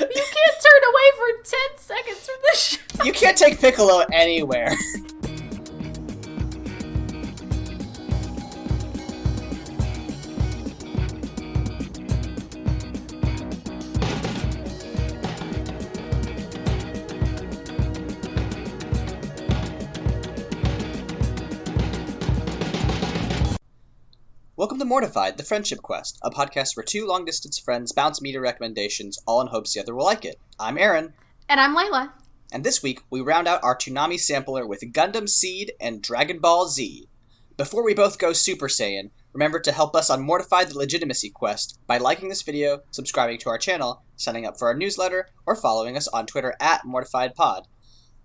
You can't turn away for 10 seconds from the show. You can't take Piccolo anywhere. Welcome to Mortified, the Friendship Quest, a podcast where two long-distance friends bounce media recommendations, all in hopes the other will like it. I'm Aaron. And I'm Leyla. And this week, we round out our Toonami Sampler with Gundam Seed and Dragon Ball Z. Before we both go Super Saiyan, remember to help us on Mortified the Legitimacy Quest by liking this video, subscribing to our channel, signing up for our newsletter, or following us on Twitter at MortifiedPod.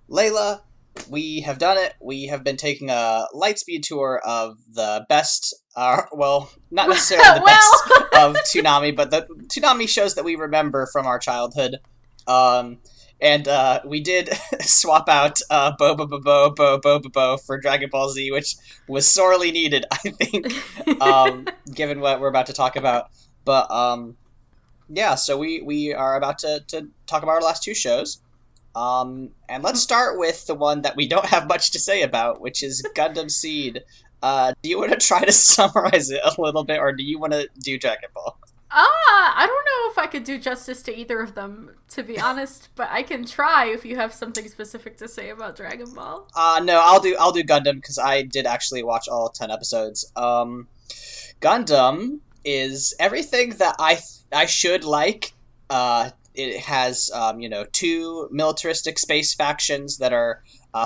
Leyla, we have done it. We have been taking a lightspeed tour of the best, not necessarily the best of Toonami, but the Toonami shows that we remember from our childhood. And we did swap out Bo for Dragon Ball Z, which was sorely needed, I think, given what we're about to talk about. But, yeah, so we are about to talk about our last two shows. And let's start with the one that we don't have much to say about, which is Gundam Seed. Do you want to try to summarize it a little bit, or do you want to do Dragon Ball? I don't know if I could do justice to either of them, to be honest, but I can try if you have something specific to say about Dragon Ball. No, I'll do Gundam, because I did actually watch all 10 episodes. Gundam is everything that I should like. It has, two militaristic space factions that are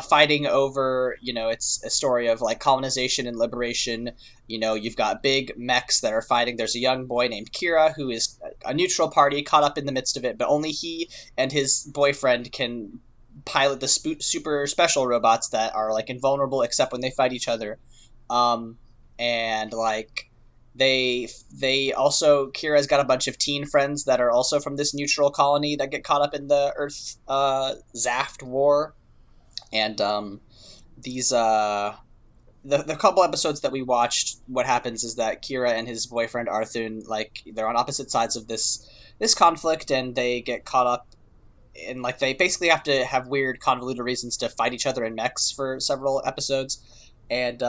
fighting over, it's a story of, like, colonization and liberation. You've got big mechs that are fighting. There's a young boy named Kira who is a neutral party caught up in the midst of it, but only he and his boyfriend can pilot the super special robots that are, like, invulnerable except when they fight each other. And, like... They also, Kira's got a bunch of teen friends that are also from this neutral colony that get caught up in the Earth Zaft war. And these the couple episodes that we watched, what happens is that Kira and his boyfriend Arthun, like, they're on opposite sides of this conflict, and they get caught up in, like, they basically have to have weird convoluted reasons to fight each other in mechs for several episodes. And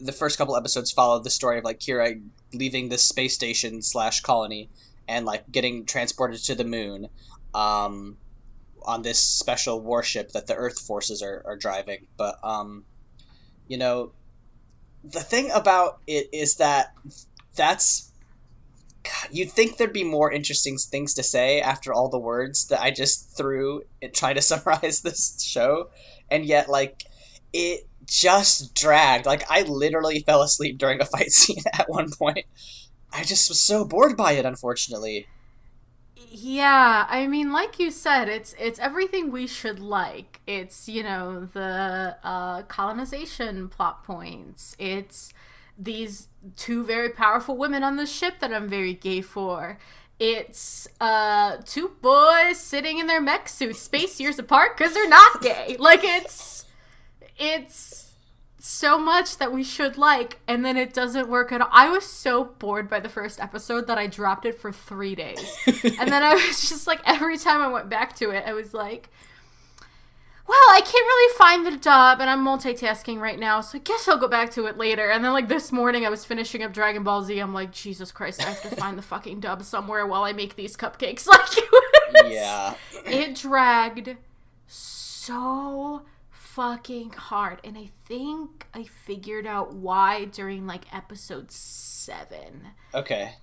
the first couple episodes followed the story of, like, Kira leaving this space station / colony and, like, getting transported to the moon on this special warship that the Earth forces are driving. But, the thing about it is that you'd think there'd be more interesting things to say after all the words that I just threw and trying to summarize this show. And yet, like, it just dragged. Like, I literally fell asleep during a fight scene at one point. I just was so bored by it, unfortunately. Yeah, I mean, like you said, it's everything we should like. It's, the colonization plot points. It's these two very powerful women on the ship that I'm very gay for. It's two boys sitting in their mech suits space years apart because they're not gay. Like, it's so much that we should like, and then it doesn't work at all. I was so bored by the first episode that I dropped it for 3 days. And then I was just like, every time I went back to it, I was like, well, I can't really find the dub, and I'm multitasking right now, so I guess I'll go back to it later. And then, like, this morning I was finishing up Dragon Ball Z. I'm like, Jesus Christ, I have to find the fucking dub somewhere while I make these cupcakes. Like, yeah. It dragged so fucking hard, and I think I figured out why during, like, episode 7. Okay.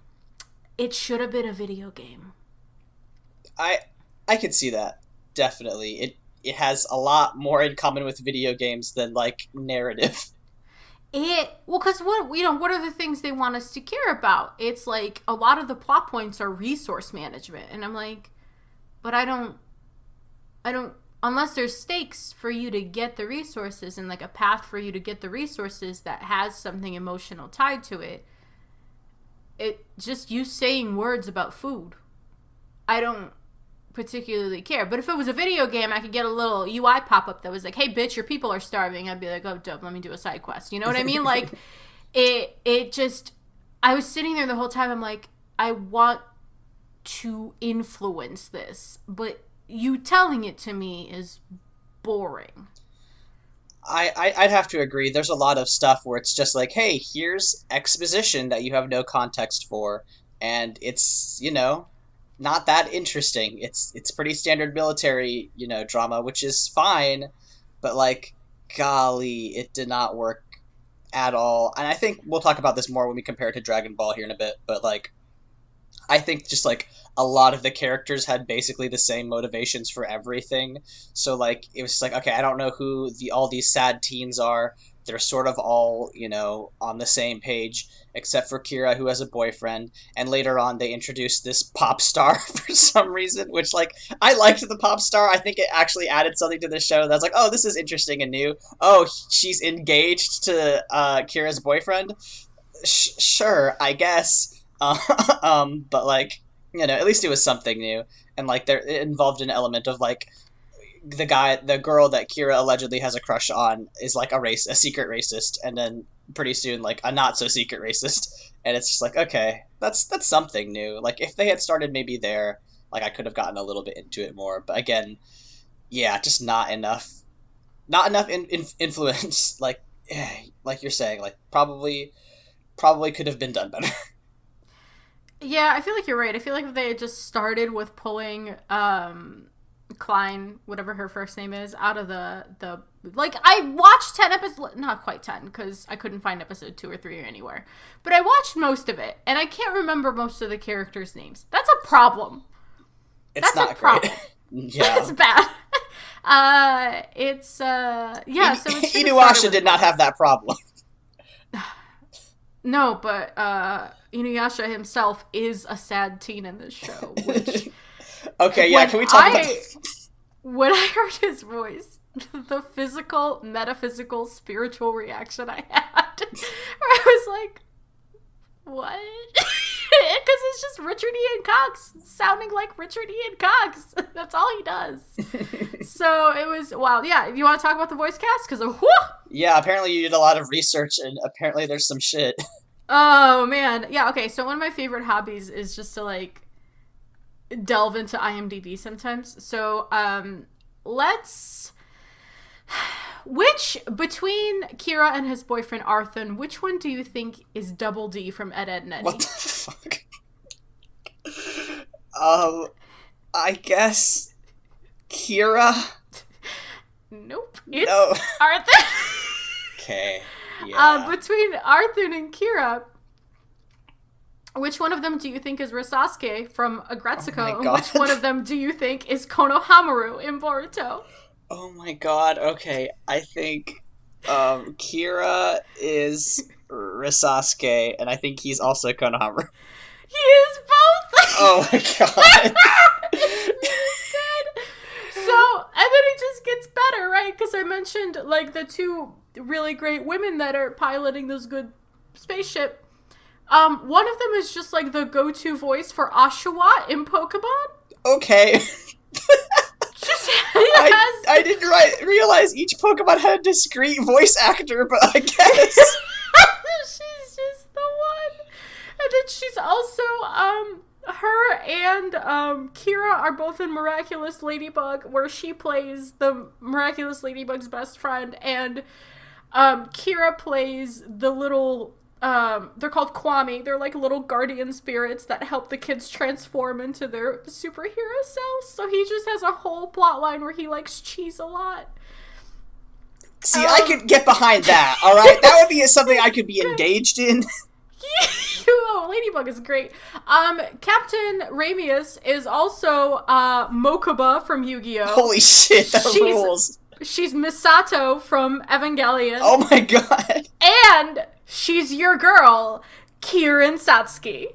It should have been a video game. I could see that, definitely. It has a lot more in common with video games than, like, narrative. Because what are the things they want us to care about? It's like a lot of the plot points are resource management, and I'm like, but I don't unless there's stakes for you to get the resources and, like, a path for you to get the resources that has something emotional tied to it. It just you saying words about food. I don't particularly care. But if it was a video game, I could get a little UI pop-up that was like, hey, bitch, your people are starving. I'd be like, oh, dope, let me do a side quest. You know what I mean? Like, it just, I was sitting there the whole time. I'm like, I want to influence this, but you telling it to me is boring. I'd have to agree. There's a lot of stuff where it's just like, hey, here's exposition that you have no context for, and it's, not that interesting. It's pretty standard military, drama, which is fine, but like, golly, it did not work at all. And I think we'll talk about this more when we compare it to Dragon Ball here in a bit, but like, I think just like a lot of the characters had basically the same motivations for everything. So like it was just like, okay, I don't know who all these sad teens are. They're sort of all, on the same page, except for Kira, who has a boyfriend. And later on, they introduced this pop star for some reason, which, like, I liked the pop star. I think it actually added something to the show that's like, oh, this is interesting and new. Oh, she's engaged to Kira's boyfriend? Sure, I guess. But, like, at least it was something new. And, like, it involved an element of, like, the girl that Kira allegedly has a crush on is like a secret racist, and then pretty soon like a not so secret racist, and it's just like, okay, that's something new. Like if they had started maybe there, like I could have gotten a little bit into it more, but again, yeah, just not enough influence. Like you're saying, like probably could have been done better. Yeah, I feel like you're right. I feel like if they had just started with pulling Klein, whatever her first name is, out of the like, I watched 10 episodes, not quite 10, because I couldn't find episode 2 or 3 anywhere, but I watched most of it, and I can't remember most of the characters' names. That's a problem. That's not a problem. Yeah. That's bad. So it's Inuyasha did not have that problem. No, but Inuyasha himself is a sad teen in this show, which... Okay, yeah, can we talk about... When I heard his voice, the physical, metaphysical, spiritual reaction I had, I was like, what? Because it's just Richard Ian Cox sounding like Richard Ian Cox. That's all he does. So it was wild. Yeah, you want to talk about the voice cast? Because yeah, apparently you did a lot of research, and apparently there's some shit. Oh, man. Yeah, okay, so one of my favorite hobbies is just to, like, delve into IMDb sometimes. So, between Kira and his boyfriend Arthur, which one do you think is Double D from Ed, Edd n Eddy? What the fuck? I guess Kira? Nope. It's no. Arthur. Okay. Yeah. Between Arthur and Kira, which one of them do you think is Risasuke from Agretsuko? And which one of them do you think is Konohamaru in Boruto? Oh my god, okay. I think Kira is Risasuke, and I think he's also Konohamaru. He is both! Oh my god. It's really good. So, and then it just gets better, right? Because I mentioned, like, the two really great women that are piloting this good spaceship. One of them is just, like, the go-to voice for Oshawott in Pokemon. Okay. I didn't realize each Pokemon had a discrete voice actor, but I guess. She's just the one. And then she's also, her and, Kira are both in Miraculous Ladybug, where she plays the Miraculous Ladybug's best friend, and, Kira plays the little... they're called Kwami. They're like little guardian spirits that help the kids transform into their superhero selves. So he just has a whole plot line where he likes cheese a lot. See, I could get behind that, alright? That would be something I could be engaged in. Oh, Ladybug is great. Captain Ramius is also, Mokuba from Yu-Gi-Oh! Holy shit, that rules. She's Misato from Evangelion. Oh my god. And she's your girl, Kirin Satsuki.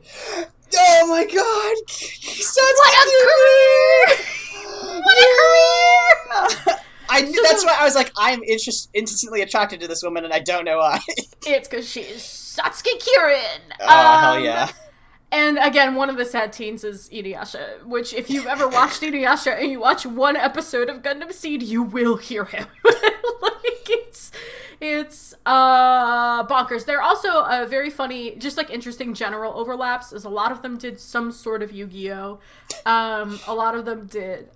Oh my god! Satsuki, what a career! I knew, that's why I was like, I'm instantly attracted to this woman, and I don't know why. It's because she's Satsuki Kirin. Oh, hell yeah. And again, one of the sad teens is Inuyasha, which if you've ever watched Inuyasha and you watch one episode of Gundam Seed, you will hear him. Like, It's bonkers. They're also very funny, just like interesting general overlaps, as a lot of them did some sort of Yu-Gi-Oh! A lot of them did.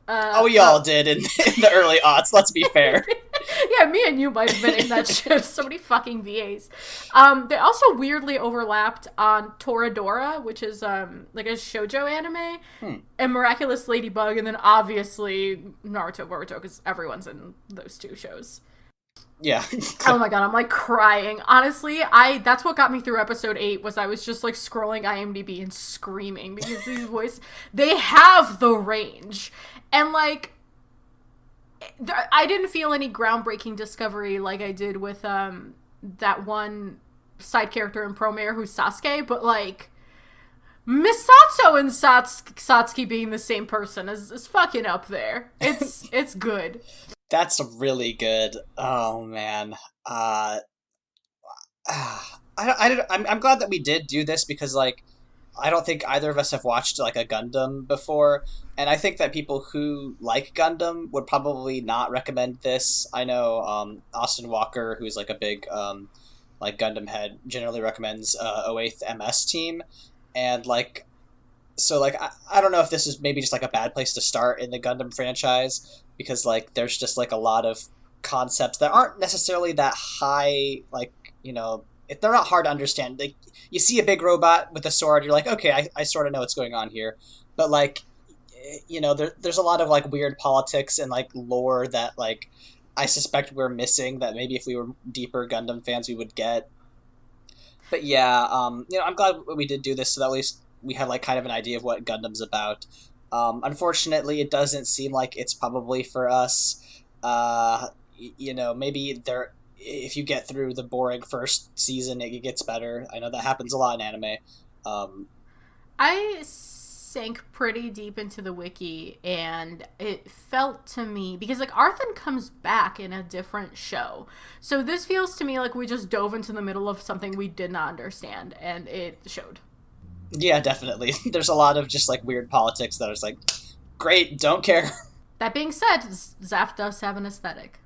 We all did in the early aughts, let's be fair. Yeah, me and you might have been in that show. So many fucking VAs. They also weirdly overlapped on Toradora, which is like a shoujo anime, and Miraculous Ladybug, and then obviously Naruto, Boruto, because everyone's in those two shows. Yeah. Oh my god, I'm like crying. Honestly, that's what got me through episode 8 was I was just like scrolling IMDb and screaming because these voices, they have the range. And like I didn't feel any groundbreaking discovery like I did with that one side character in Promare who's Sasuke, but like Misato and Satsuki being the same person is fucking up there. It's good. That's really good. Oh man, I'm glad that we did do this because like I don't think either of us have watched like a Gundam before, and I think that people who like Gundam would probably not recommend this. I know Austin Walker, who's like a big like Gundam head, generally recommends 08th MS Team, and like so like I don't know if this is maybe just like a bad place to start in the Gundam franchise. Because, like, there's just, like, a lot of concepts that aren't necessarily that high, like, you know, they're not hard to understand. Like, you see a big robot with a sword, you're like, okay, I sort of know what's going on here. But, like, you know, there's a lot of, like, weird politics and, like, lore that, like, I suspect we're missing that maybe if we were deeper Gundam fans we would get. But, yeah, you know, I'm glad we did do this so that at least we have, like, kind of an idea of what Gundam's about. Unfortunately, it doesn't seem like it's probably for us. You know, maybe if you get through the boring first season, it gets better. I know that happens a lot in anime. I sank pretty deep into the wiki, and it felt to me, because like Arthur comes back in a different show. So this feels to me like we just dove into the middle of something we did not understand, and it showed. Yeah, definitely. There's a lot of just, like, weird politics that is like, great, don't care. That being said, Zaf does have an aesthetic.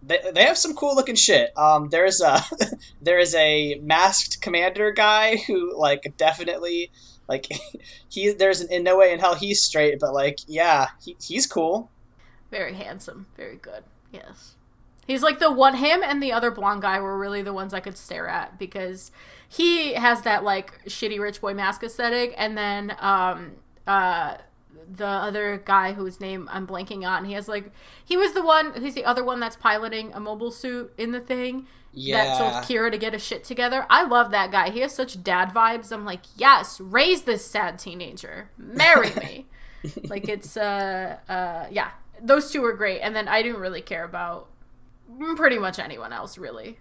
They have some cool-looking shit. There is a masked commander guy who, like, definitely, like, there's in no way in hell he's straight, but, like, yeah, he's cool. Very handsome. Very good. Yes. He's like him and the other blonde guy were really the ones I could stare at because he has that like shitty rich boy mask aesthetic, and then the other guy whose name I'm blanking on, he's the other one that's piloting a mobile suit in the thing that told Kira to get his shit together. I love that guy. He has such dad vibes. I'm like, yes, raise this sad teenager. Marry me. Like it's yeah. Those two were great, and then I didn't really care about pretty much anyone else, really.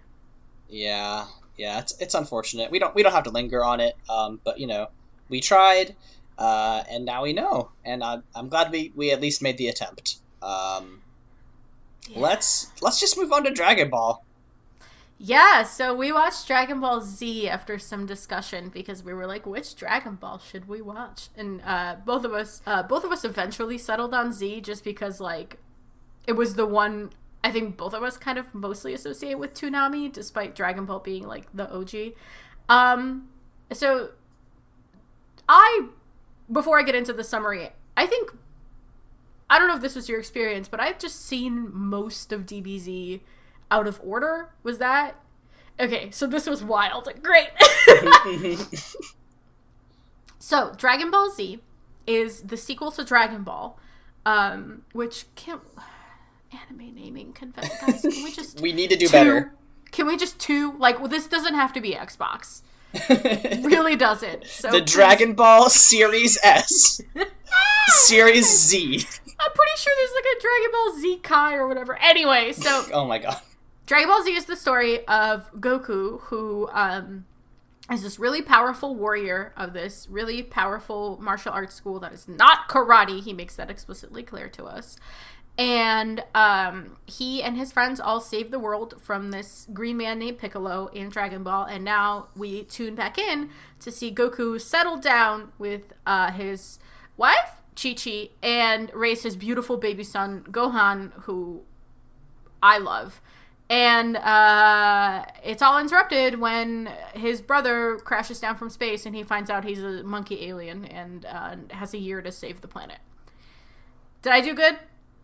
Yeah, it's unfortunate. We don't have to linger on it, but you know, we tried, and now we know, and I'm glad we at least made the attempt. Let's just move on to Dragon Ball. Yeah, so we watched Dragon Ball Z after some discussion because we were like, which Dragon Ball should we watch? And both of us eventually settled on Z just because like it was the one I think both of us kind of mostly associate with Toonami, despite Dragon Ball being like the OG. So before I get into the summary, I don't know if this was your experience, but I've just seen most of DBZ out of order. Was that? Okay, so this was wild. Great. So, Dragon Ball Z is the sequel to Dragon Ball, which can't... Anime naming convention, guys. Can we just... we need to do better. Can we just like, well, this doesn't have to be Xbox. Really doesn't. So the Dragon Ball Series S. Series Z. I'm pretty sure there's like a Dragon Ball Z Kai or whatever. Anyway, so... oh my god. Dragon Ball Z is the story of Goku, who is this really powerful warrior of this really powerful martial arts school that is not karate. He makes that explicitly clear to us. And he and his friends all saved the world from this green man named Piccolo in Dragon Ball. And now we tune back in to see Goku settle down with his wife, Chi-Chi, and raise his beautiful baby son, Gohan, who I love. And it's all interrupted when his brother crashes down from space and he finds out he's a monkey alien and has a year to save the planet. Did I do good?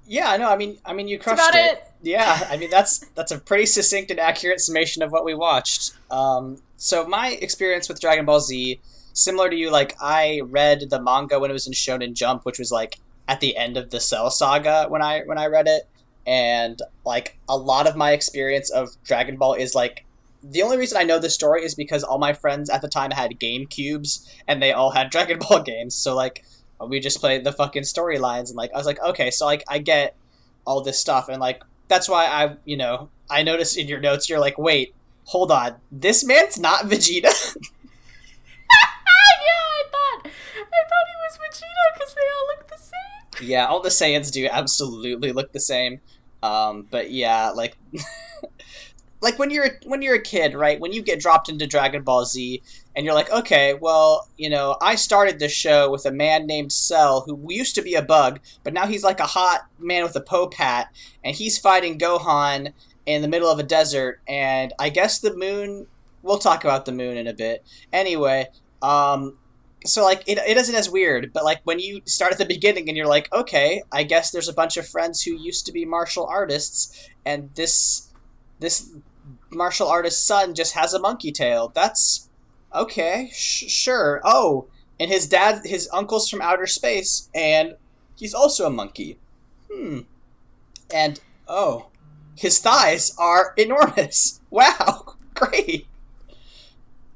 Yeah, no, I mean, you crushed it. Yeah, I mean, that's a pretty succinct and accurate summation of what we watched. So my experience with Dragon Ball Z, similar to you, like, I read the manga when it was in Shonen Jump, which was, like, at the end of the Cell Saga when I read it. And, like, a lot of my experience of Dragon Ball is, like, the only reason I know this story is because all my friends at the time had GameCubes, and they all had Dragon Ball games, so, like, we just played the fucking storylines, and, like, I was like, okay, so, like, I get all this stuff, and, like, that's why I noticed in your notes, you're like, wait, hold on, this man's not Vegeta? Yeah, I thought he was Vegeta because they all look the same. Yeah, all the Saiyans do absolutely look the same. But yeah, like, like when you're a kid, right? When you get dropped into Dragon Ball Z, and you're like, okay, well, I started this show with a man named Cell who used to be a bug, but now he's like a hot man with a Pope hat, and he's fighting Gohan in the middle of a desert, and I guess the moon. We'll talk about the moon in a bit. Anyway, so, like, it isn't as weird, but, like, when you start at the beginning and you're like, okay, I guess there's a bunch of friends who used to be martial artists, and this martial artist's son just has a monkey tail. That's okay, sure. Oh, and his uncle's from outer space, and he's also a monkey. And, oh, his thighs are enormous. Wow, great.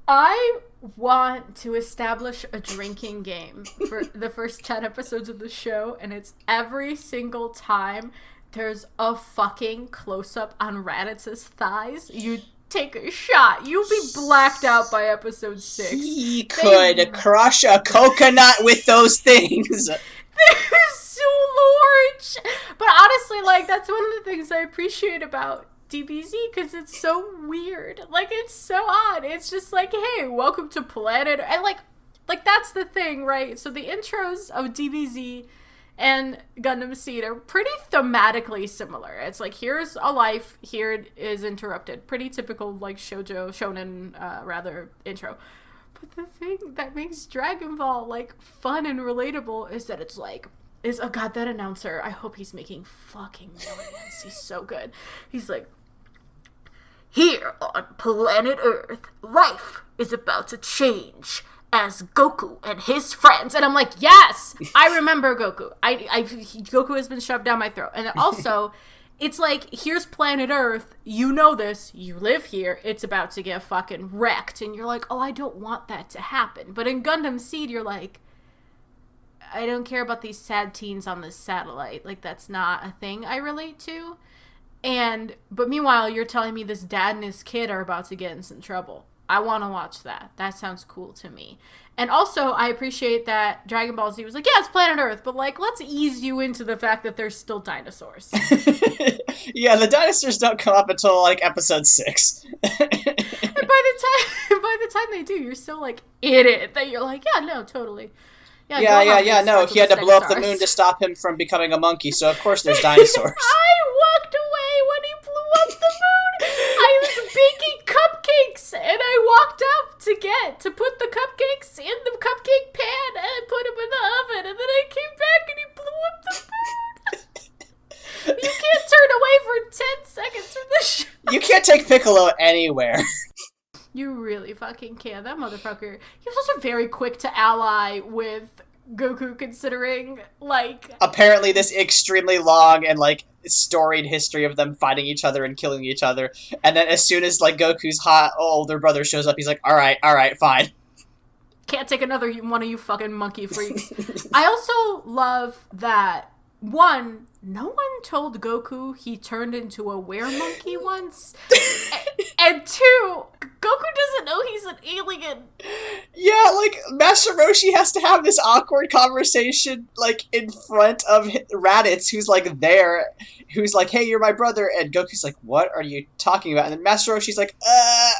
I want to establish a drinking game for the first 10 episodes of the show, and it's every single time there's a fucking close-up on Raditz's thighs, you take a shot. You'll be blacked out by episode 6. He could crush a coconut with those things. They're so large. But honestly, like, that's one of the things I appreciate about DBZ, because it's so weird. Like, it's so odd. It's just like, hey, welcome to Planet. And like that's the thing, right? So the intros of DBZ and Gundam Seed are pretty thematically similar. It's like, here's a life, here it is interrupted. Pretty typical, like, shonen intro. But the thing that makes Dragon Ball, like, fun and relatable is that it's like, oh god, that announcer, I hope he's making fucking millions. He's so good. He's like, here on planet Earth, life is about to change as Goku and his friends. And I'm like, yes, I remember Goku. Goku has been shoved down my throat. And also, it's like, here's planet Earth. You know this. You live here. It's about to get fucking wrecked. And you're like, oh, I don't want that to happen. But in Gundam Seed, you're like, I don't care about these sad teens on this satellite. Like, that's not a thing I relate to. But meanwhile, you're telling me this dad and his kid are about to get in some trouble. I want to watch that. That sounds cool to me. And also, I appreciate that Dragon Ball Z was like, yeah, it's planet Earth, but, like, let's ease you into the fact that there's still dinosaurs. Yeah, the dinosaurs don't come up until, like, episode 6. And by the time they do, you're still, like, in it. That you're like, yeah, no, totally. Yeah, no, he had to blow up the moon to stop him from becoming a monkey, so of course there's dinosaurs. I walked away when he blew up the moon! I was baking cupcakes, and I walked up to put the cupcakes in the cupcake pan, and put them in the oven, and then I came back and he blew up the moon! You can't turn away for 10 seconds from the show! You can't take Piccolo anywhere. You really fucking can. That motherfucker. He was also very quick to ally with Goku, considering, like... Apparently this extremely long and, like, storied history of them fighting each other and killing each other. And then as soon as, like, Goku's hot older brother shows up, he's like, alright, fine. Can't take another one of you fucking monkey freaks. I also love that, one, no one told Goku he turned into a were-monkey once. And two, Goku doesn't know he's an alien. Yeah, like, Master Roshi has to have this awkward conversation, like, in front of Raditz, who's, like, there, who's like, hey, you're my brother, and Goku's like, what are you talking about? And then Master Roshi's like,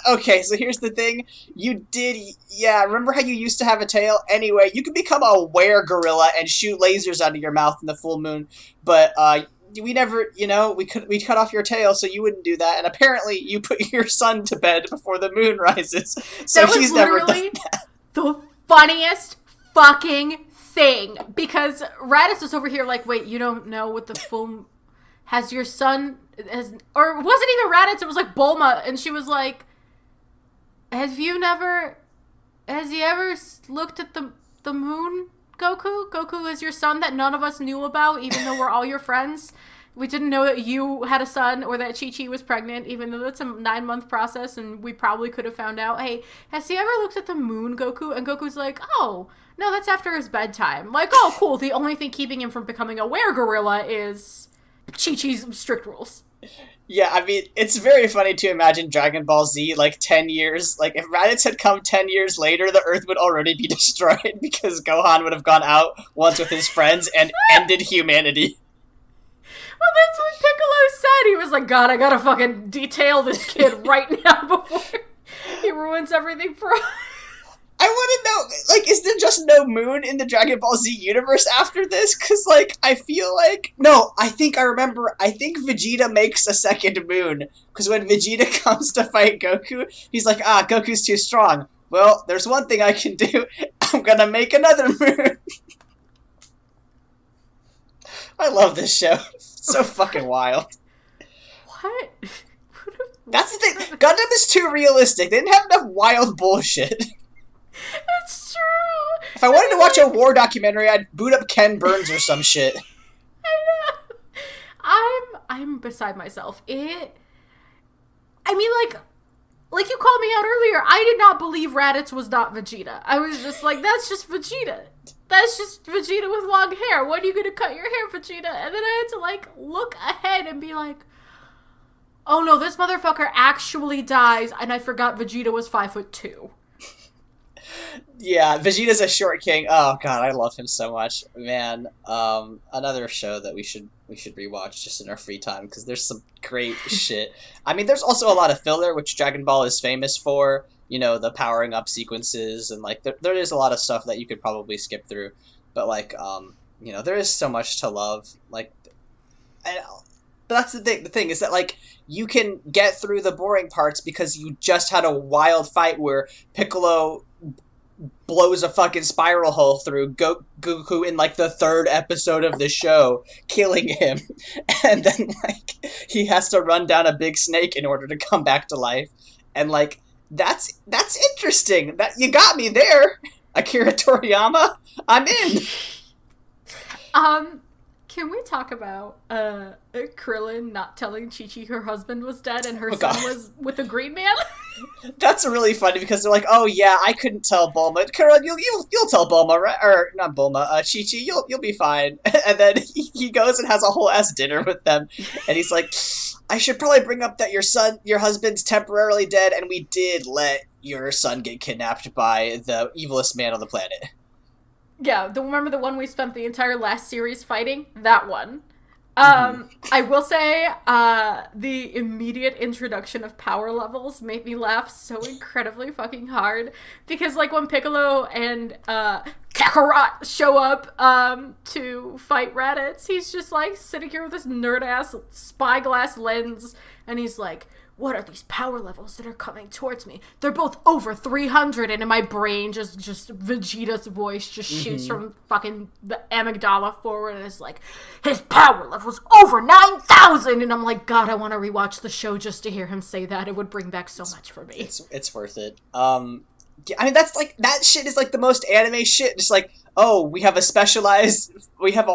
okay, so here's the thing, remember how you used to have a tail? Anyway, you can become a were-gorilla and shoot lasers out of your mouth in the full moon, but, we never, we cut off your tail so you wouldn't do that, and apparently you put your son to bed before the moon rises, so he's never done that. The funniest fucking thing, because Raditz is over here like, wait, you don't know what the full... Has your son... Or it wasn't even Raditz, it was like Bulma, and she was like, has he ever looked at the moon, Goku? Goku is your son that none of us knew about, even though we're all your friends. We didn't know that you had a son or that Chi-Chi was pregnant, even though that's a 9-month process, and we probably could have found out. Hey, has he ever looked at the moon, Goku? And Goku's like, oh, no, that's after his bedtime. Like, oh, cool. The only thing keeping him from becoming a were-gorilla is Chi-Chi's strict rules. Yeah, I mean, it's very funny to imagine Dragon Ball Z, 10 years... if Raditz had come 10 years later, the Earth would already be destroyed because Gohan would have gone out once with his friends and ended humanity. Well, that's what Piccolo said. He was like, God, I gotta fucking detail this kid right now before he ruins everything for us. I want to know, is there just no moon in the Dragon Ball Z universe after this? Because, I feel like... No, I think Vegeta makes a second moon. Because when Vegeta comes to fight Goku, he's like, Goku's too strong. Well, there's one thing I can do. I'm gonna make another moon. I love this show. It's so fucking wild. What? That's the thing. Gundam is too realistic. They didn't have enough wild bullshit. It's true. If I wanted to watch a war documentary, I'd boot up Ken Burns or some shit. I know. I'm beside myself. Like you called me out earlier, I did not believe Raditz was not Vegeta. I was just like, that's just Vegeta. That's just Vegeta with long hair. When are you going to cut your hair, Vegeta? And then I had to, look ahead and be like, oh no, this motherfucker actually dies, and I forgot Vegeta was 5'2". Yeah, Vegeta's a short king. Oh god, I love him so much, man. Another show that we should rewatch just in our free time because there's some great shit. I mean, there's also a lot of filler, which Dragon Ball is famous for. The powering up sequences and there is a lot of stuff that you could probably skip through, but there is so much to love. But that's the thing. The thing is that you can get through the boring parts because you just had a wild fight where Piccolo blows a fucking spiral hole through Goku in the 3rd episode of the show, killing him, and then he has to run down a big snake in order to come back to life, and that's interesting. That you got me there, Akira Toriyama. I'm in. Can we talk about Krillin not telling Chi-Chi her husband was dead and her son was with a green man? That's really funny because they're like, oh yeah, I couldn't tell Bulma. Krillin, you'll tell Bulma, right? Or not Bulma, Chi-Chi, you'll be fine. And then he goes and has a whole ass dinner with them, and he's like, I should probably bring up that your husband's temporarily dead, and we did let your son get kidnapped by the evilest man on the planet. Yeah, remember the one we spent the entire last series fighting? That one. I will say, the immediate introduction of power levels made me laugh so incredibly fucking hard. Because, when Piccolo and, Kakarot show up, to fight Raditz, he's just, sitting here with this nerd-ass spyglass lens, and he's like, what are these power levels that are coming towards me? They're both over 300, and in my brain, just Vegeta's voice just shoots from fucking the amygdala forward, and it's like, his power level's over 9,000! And I'm like, God, I want to rewatch the show just to hear him say that. It would bring back so much for me. It's worth it. I mean, that's that shit is the most anime shit. Just oh, we have a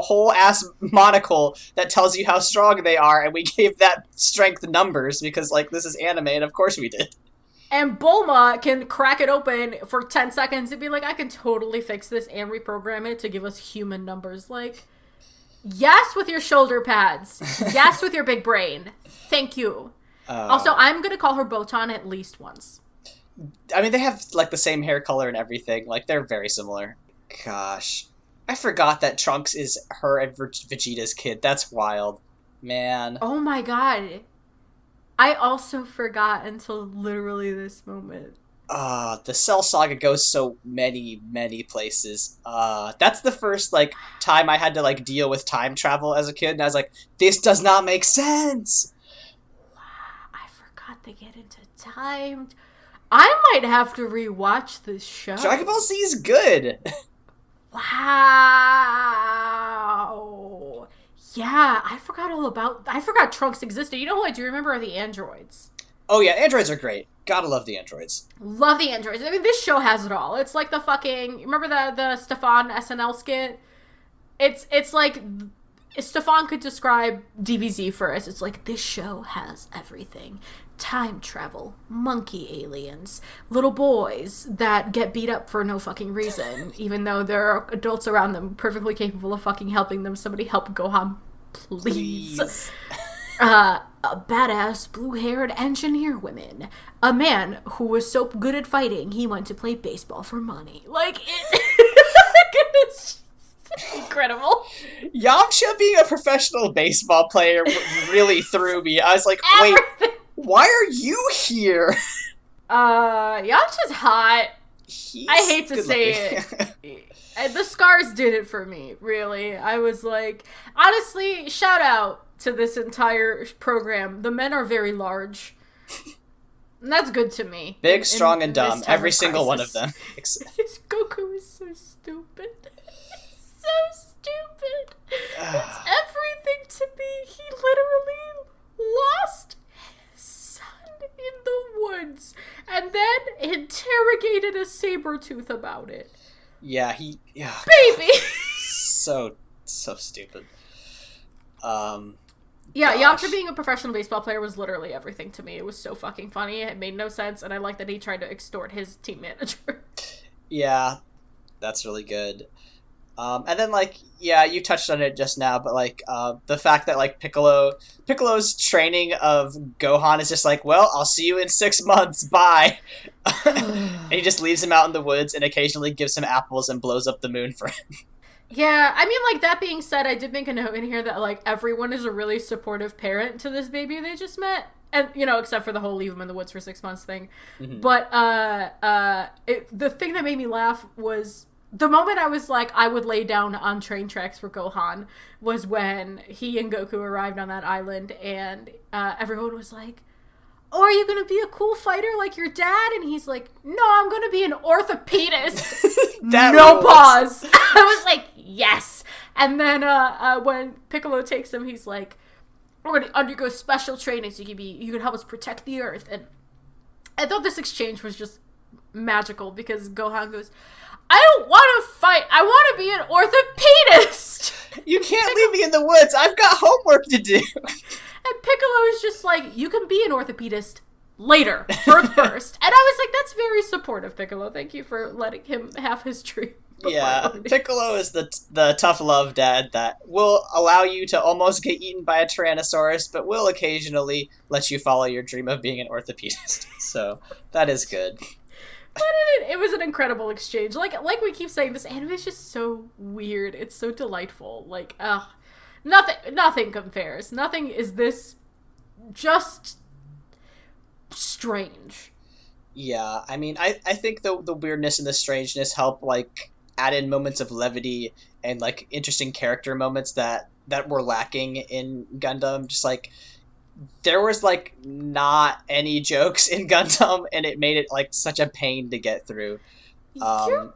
whole ass monocle that tells you how strong they are, and we gave that strength numbers because this is anime, and of course we did. And Bulma can crack it open for 10 seconds and be like, I can totally fix this and reprogram it to give us human numbers. Yes with your shoulder pads. Yes with your big brain. Thank you. Also, I'm going to call her Botan at least once. I mean, they have, the same hair color and everything. They're very similar. Gosh. I forgot that Trunks is her and Vegeta's kid. That's wild. Man. Oh my god. I also forgot until literally this moment. The Cell Saga goes so many, many places. That's the first like time I had to like deal with time travel as a kid, and I was like, this does not make sense. I forgot they get into time. I might have to rewatch this show. Dragon Ball Z is good. Wow. Yeah, I forgot Trunks existed. You know who I do remember are the androids. Oh yeah, androids are great. Gotta love the androids. Love the androids. I mean, this show has it all. It's like the fucking... Remember the Stefan SNL skit? It's like... If Stefan could describe DBZ for us, it's like, this show has everything. Time travel, monkey aliens, little boys that get beat up for no fucking reason, even though there are adults around them perfectly capable of fucking helping them. Somebody help Gohan, please. Badass blue-haired engineer women. A man who was so good at fighting, he went to play baseball for money. Like, it's incredible. Yamcha being a professional baseball player really threw me. I was like, wait, why are you here? Yamcha's hot. I hate to say it. The scars did it for me, really. I was like, honestly, shout out to this entire program. The men are very large. And that's good to me. Big, strong, and dumb. Every single one of them. Goku is so stupid. So stupid. It's everything to me. He literally lost his son in the woods and then interrogated a Sabretooth about it. Yeah, Baby! So stupid. Yeah, Yamcha being a professional baseball player was literally everything to me. It was so fucking funny. It made no sense, and I like that he tried to extort his team manager. Yeah, that's really good. And then, like, yeah, you touched on it just now, but, like, the fact that, like, Piccolo's training of Gohan is just like, well, I'll see you in 6 months, bye. And he just leaves him out in the woods and occasionally gives him apples and blows up the moon for him. Yeah, I mean, like, that being said, I did make a note in here that, like, everyone is a really supportive parent to this baby they just met. And, you know, except for the whole leave him in the woods for 6 months thing. Mm-hmm. But, the thing that made me laugh was... The moment I was like, I would lay down on train tracks for Gohan was when he and Goku arrived on that island, and everyone was like, oh, are you going to be a cool fighter like your dad? And he's like, no, I'm going to be an orthopedist. No pause. I was like, yes. And then when Piccolo takes him, he's like, we're going to undergo special training so you can help us protect the Earth. And I thought this exchange was just magical because Gohan goes, I don't want to fight. I want to be an orthopedist. You can't leave me in the woods. I've got homework to do. And Piccolo is just like, you can be an orthopedist later, birth first. And I was like, that's very supportive, Piccolo. Thank you for letting him have his dream. Yeah, Piccolo is the tough love dad that will allow you to almost get eaten by a Tyrannosaurus, but will occasionally let you follow your dream of being an orthopedist. So that is good. But it was an incredible exchange. Like we keep saying, this anime is just so weird. It's so delightful. Like, nothing compares. Nothing is this just strange. Yeah, I mean, I think the weirdness and the strangeness help, like, add in moments of levity and, like, interesting character moments that were lacking in Gundam. Just, like, there was, like, not any jokes in Gundam, and it made it, like, such a pain to get through. You're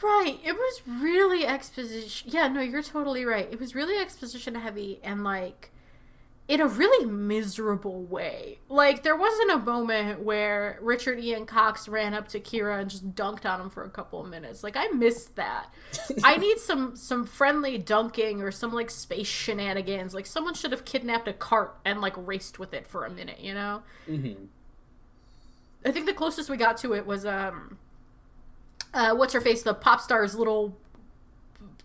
right. It was really exposition. Yeah, no, you're totally right. It was really exposition heavy and, like, in a really miserable way. Like, there wasn't a moment where Richard Ian Cox ran up to Kira and just dunked on him for a couple of minutes. Like, I missed that. I need some friendly dunking or some, like, space shenanigans. Like, someone should have kidnapped a cart and, like, raced with it for a minute, you know? Mm-hmm. I think the closest we got to it was, what's-her-face, the pop star's little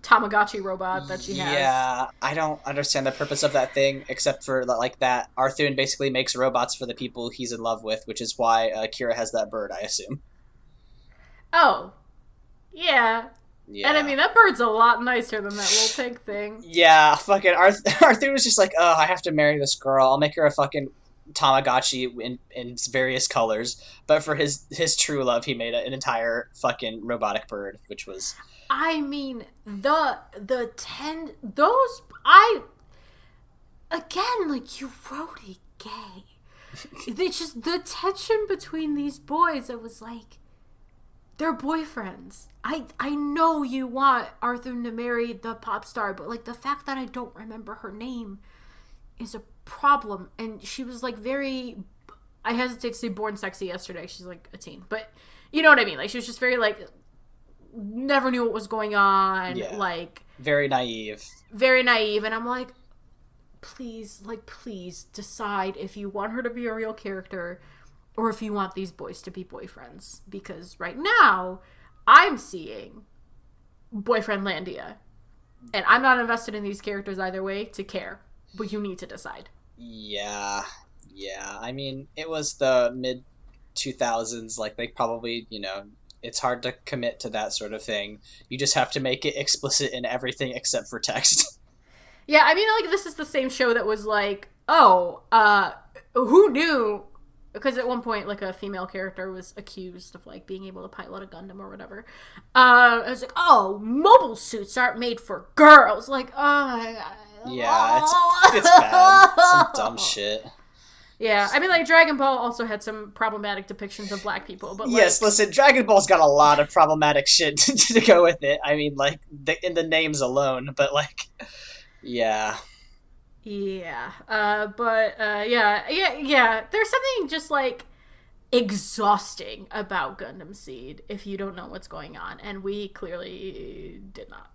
Tamagotchi robot that she has. Yeah, I don't understand the purpose of that thing, except for, like, that Arthur basically makes robots for the people he's in love with, which is why Kira has that bird, I assume. Oh. Yeah. And I mean, that bird's a lot nicer than that little pig thing. Yeah, fucking Arthur was just like, oh, I have to marry this girl. I'll make her a fucking Tamagotchi in various colors, but for his true love, he made an entire fucking robotic bird, which was. I mean, the 10 those I again, like, you wrote it gay. It's just the tension between these boys. It was like, they're boyfriends. I know you want Arthur to marry the pop star, but like the fact that I don't remember her name is a problem. And she was like very, I hesitate to say born sexy yesterday. She's like a teen, but you know what I mean? Like, she was just very like, never knew what was going on. Yeah. Like, very naive. Very naive. And I'm like, please decide if you want her to be a real character or if you want these boys to be boyfriends. Because right now, I'm seeing boyfriend Landia. And I'm not invested in these characters either way to care. But you need to decide. Yeah. I mean, it was the mid-2000s. Like, they probably, it's hard to commit to that sort of thing. You just have to make it explicit in everything except for text. Yeah, I mean, like, this is the same show that was like, who knew? Because at one point, like, a female character was accused of, like, being able to pilot a Gundam or whatever. I was like, mobile suits aren't made for girls. Like, yeah, it's bad. Some dumb shit. Yeah, I mean, like, Dragon Ball also had some problematic depictions of black people, but like... Yes, listen, Dragon Ball's got a lot of problematic shit to go with it. I mean, like, in the names alone, but, like... Yeah. Yeah. Yeah. There's something just, like, exhausting about Gundam Seed if you don't know what's going on, and we clearly did not.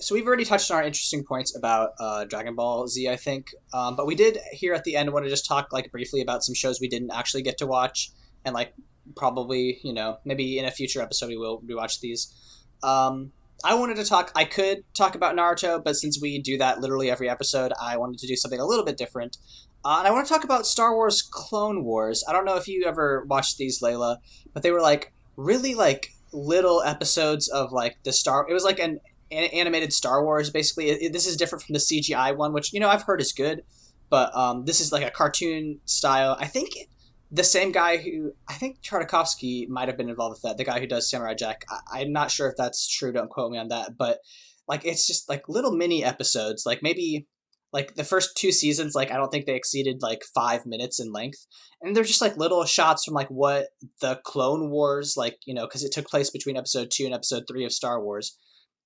So we've already touched on our interesting points about Dragon Ball Z, I think. But we did, here at the end, want to just talk, like, briefly about some shows we didn't actually get to watch, and, like, probably, maybe in a future episode we will rewatch these. I could talk about Naruto, but since we do that literally every episode, I wanted to do something a little bit different. And I want to talk about Star Wars Clone Wars. I don't know if you ever watched these, Layla, but they were, like, really, like, little episodes of, like, it was like an animated Star Wars, basically. This is different from the CGI one, which, I've heard is good, but this is, like, a cartoon style. I think the same guy I think Tartakovsky might have been involved with that, the guy who does Samurai Jack. I'm not sure if that's true, don't quote me on that, but, like, it's just, like, little mini episodes, like, maybe, like, the first 2 seasons, like, I don't think they exceeded, like, 5 minutes in length, and they're just, like, little shots from, like, what the Clone Wars, like, because it took place between episode 2 and episode 3 of Star Wars,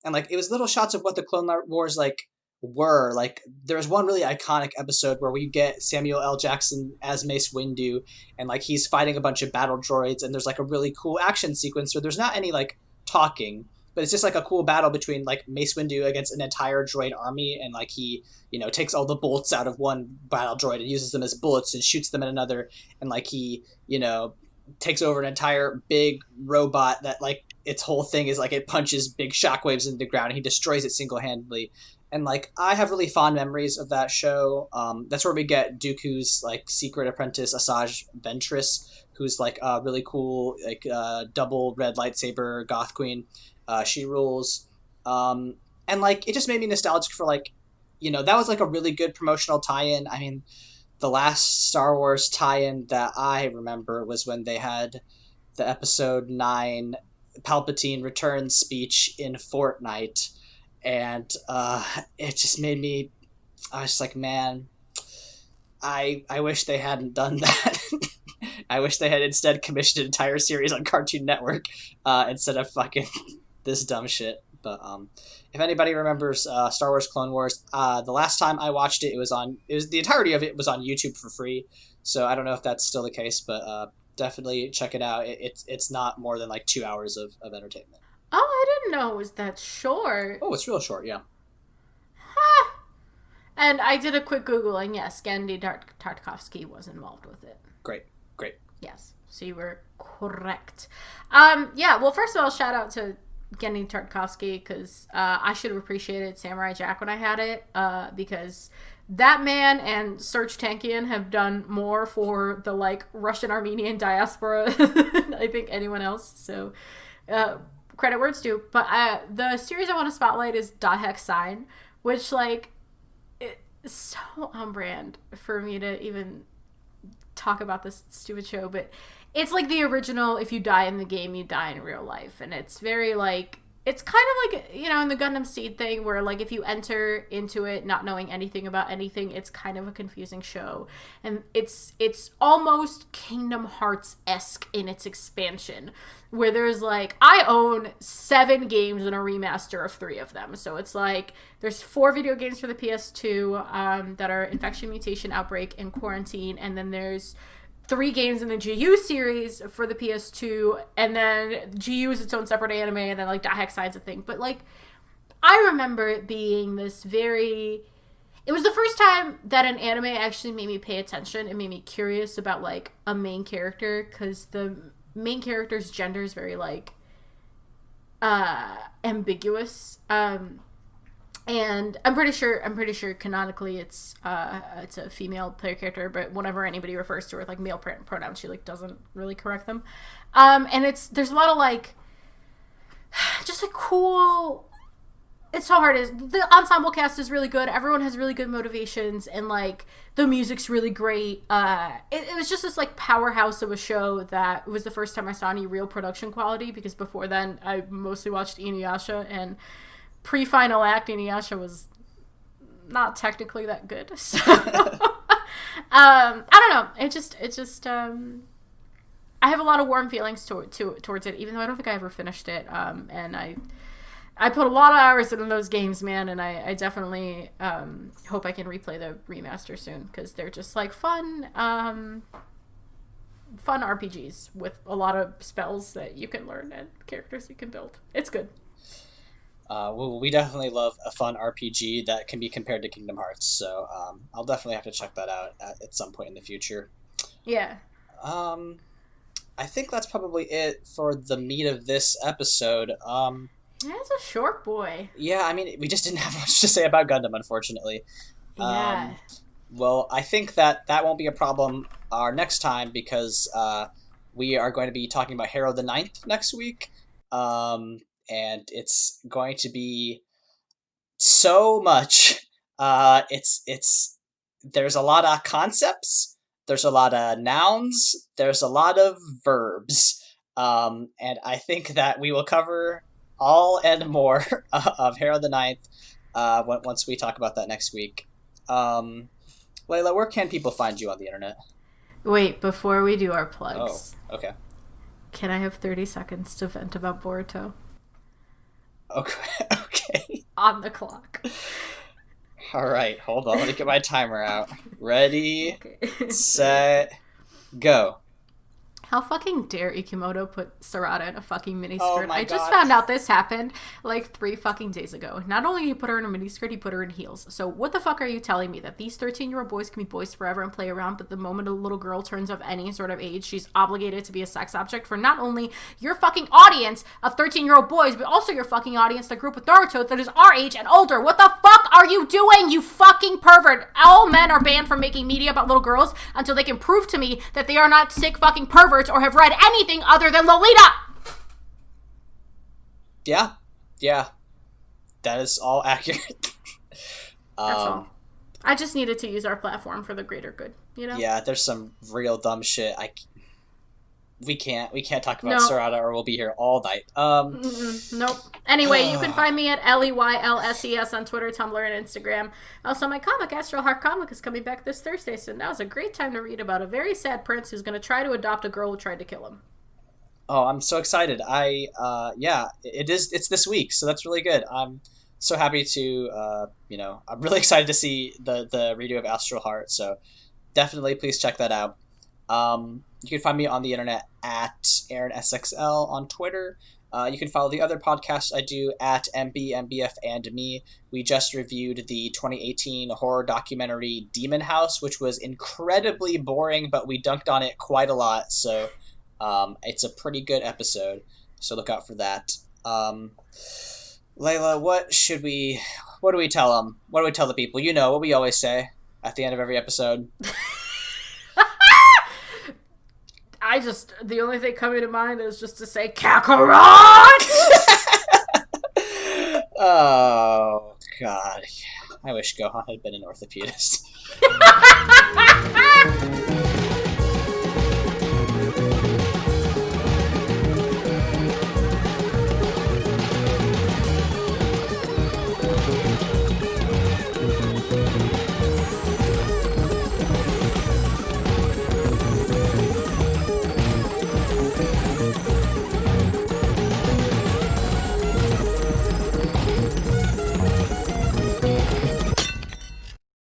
and, like, it was little shots of what the Clone Wars, like, were. Like, there's one really iconic episode where we get Samuel L. Jackson as Mace Windu, and, like, he's fighting a bunch of battle droids, and there's, like, a really cool action sequence where there's not any, like, talking, but it's just, like, a cool battle between, like, Mace Windu against an entire droid army, and, like, he, takes all the bolts out of one battle droid and uses them as bullets and shoots them at another, and, like, he, takes over an entire big robot that, like, its whole thing is, like, it punches big shockwaves into the ground, and he destroys it single-handedly. And, like, I have really fond memories of that show. That's where we get Dooku's, like, secret apprentice, Asajj Ventress, who's, like, a really cool, like, double red lightsaber goth queen. She rules. And, like, it just made me nostalgic for, like, that was, like, a really good promotional tie-in. I mean, the last Star Wars tie-in that I remember was when they had the episode 9 Palpatine return speech in Fortnite. And it just made me, I was just like, man, I wish they hadn't done that. I wish they had instead commissioned an entire series on Cartoon Network instead of fucking this dumb shit. But if anybody remembers Star Wars Clone Wars, the last time I watched it, the entirety of it was on YouTube for free. So I don't know if that's still the case, but definitely check it out. It's not more than like 2 hours of entertainment. Oh, I didn't know it was that short. Oh, it's real short, yeah. Huh. And I did a quick Google, and yes, Genndy Tartakovsky was involved with it. Great. Yes, so you were correct. Yeah, well, first of all, shout out to Genndy Tartakovsky, because I should have appreciated Samurai Jack when I had it, because that man and Serge Tankian have done more for the, like, Russian-Armenian diaspora than I think anyone else, so... credit where it's due. But the series I want to spotlight is Da Hex Sign, which, like, it's so on brand for me to even talk about this stupid show, but it's like the original, if you die in the game, you die in real life. And it's very like, it's kind of like, you know, in the Gundam Seed thing where like if you enter into it not knowing anything about anything, it's kind of a confusing show. And it's almost Kingdom Hearts-esque in its expansion, where there's like, I own 7 games and a remaster of 3 of them. So it's like, there's 4 video games for the PS2 that are Infection, Mutation, Outbreak, and Quarantine. And then there's 3 games in the GU series for the PS2, and then GU is its own separate anime, and then like Dihexide's a thing. But like, I remember it being this very... It was the first time that an anime actually made me pay attention and made me curious about like a main character, because the main character's gender is very like ambiguous. And I'm pretty sure canonically it's a female player character, but whenever anybody refers to her with like male pronouns, she like doesn't really correct them. And there's a lot of like, just like cool. It's so hard. The ensemble cast is really good. Everyone has really good motivations, and like the music's really great. It was just this like powerhouse of a show that was the first time I saw any real production quality, because before then I mostly watched Inuyasha, and pre-final act Inuyasha was not technically that good. So I don't know. It just I have a lot of warm feelings towards it, even though I don't think I ever finished it. And I put a lot of hours into those games, man, and I definitely hope I can replay the remaster soon, because they're just like fun RPGs with a lot of spells that you can learn and characters you can build. It's good. Well, we definitely love a fun RPG that can be compared to Kingdom Hearts, so I'll definitely have to check that out at some point in the future. Yeah. I think that's probably it for the meat of this episode. That's a short boy. Yeah, I mean, we just didn't have much to say about Gundam, unfortunately. Yeah. Well, I think that won't be a problem our next time, because we are going to be talking about Hero the Ninth next week. And it's going to be so much. There's a lot of concepts, there's a lot of nouns, there's a lot of verbs, and I think that we will cover all and more of Hero the Ninth once we talk about that next week. Layla, where can people find you on the internet? Wait, before we do our plugs. Oh, okay. Can I have 30 seconds to vent about Boruto? Okay. On the clock. All right, hold on. Let me get my timer out. Ready, Okay. set, go. How fucking dare Ikimoto put Sarada in a fucking miniskirt? Oh my I just God. found out this happened like 3 fucking days ago. Not only did he put her in a miniskirt, he put her in heels. So what the fuck are you telling me? That these 13-year-old boys can be boys forever and play around, but the moment a little girl turns of any sort of age, she's obligated to be a sex object for not only your fucking audience of 13-year-old boys, but also your fucking audience that grew up with Naruto that is our age and older. What the fuck are you doing, you fucking pervert? All men are banned from making media about little girls until they can prove to me that they are not sick fucking perverts or have read anything other than Lolita. Yeah. That is all accurate. That's all. I just needed to use our platform for the greater good, you know? Yeah, there's some real dumb shit. We can't talk about No. Sarada, or we'll be here all night. Nope. Anyway, you can find me at LEYLSES on Twitter, Tumblr, and Instagram. Also, my comic, Astral Heart Comic, is coming back this Thursday, so now's a great time to read about a very sad prince who's going to try to adopt a girl who tried to kill him. Oh, I'm so excited. It's this week, so that's really good. I'm so happy to, I'm really excited to see the redo of Astral Heart, so definitely please check that out. You can find me on the internet at AaronSXL on Twitter. You can follow the other podcasts I do at MBF and Me. We just reviewed the 2018 horror documentary Demon House, which was incredibly boring, but we dunked on it quite a lot. So it's a pretty good episode. So look out for that. Layla, what do we tell them? What do we tell the people? You know what we always say at the end of every episode. The only thing coming to mind is just to say, Kakarot! Oh, God. I wish Gohan had been an orthopedist.